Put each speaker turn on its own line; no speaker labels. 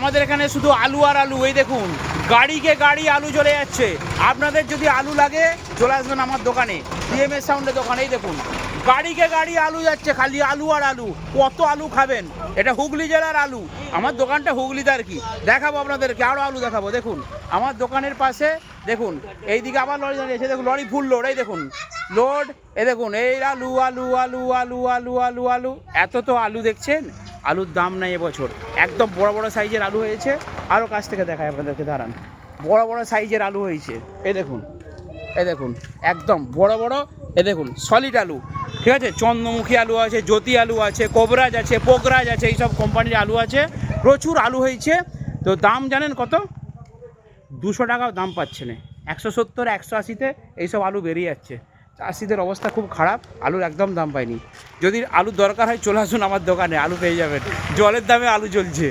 আমাদের এখানে শুধু আলু আর আলু। এই দেখুন, গাড়িকে গাড়ি আলু চলে যাচ্ছে। আপনাদের যদি আলু লাগে চলে আসবেন আমার দোকানে, ডিএমএস সাউন্ডের দোকানে। এই দেখুন, গাড়িকে গাড়ি আলু যাচ্ছে, খালি আলু আর আলু। কত আলু খাবেন? এটা হুগলি জেলার আলু। আমার দোকানটা হুগলিতে আর কি। দেখাবো আপনাদেরকে, আরও আলু দেখাবো। দেখুন আমার দোকানের পাশে দেখুন, এইদিকে আবার লরি দাঁড়িয়েছে। দেখুন লরি ফুল লোড। এই দেখুন লোড। এই দেখুন এই আলু আলু আলু আলু আলু আলু আলু। এত তো আলু দেখছেন, আলুর দাম নাই এবছর। একদম বড় বড় সাইজের আলু হয়েছে। আরও কাছ থেকে দেখায় আপনাদেরকে, দাঁড়ান। বড় বড় সাইজের আলু হয়েছে। এই দেখুন, এই দেখুন একদম বড় বড়। এই দেখুন সলিড আলু, ঠিক আছে। চন্দ্রমুখী আলু আছে, জ্যোতি আলু আছে, কোবরাজ আছে, পোগরাজ আছে, এইসব কোম্পানির আলু আছে। প্রচুর আলু হয়েছে। তো দাম জানেন কত? 200 টাকাও দাম পাচ্ছে না। 170, 180-তে এইসব আলু বেরিয়ে যাচ্ছে। চাষিদের অবস্থা খুব খারাপ, আলুর একদম দাম পায়নি। যদি আলুর দরকার হয় চলে আসুন আমার দোকানে, আলু পেয়ে যাবেন। জলের দামে আলু চলছে।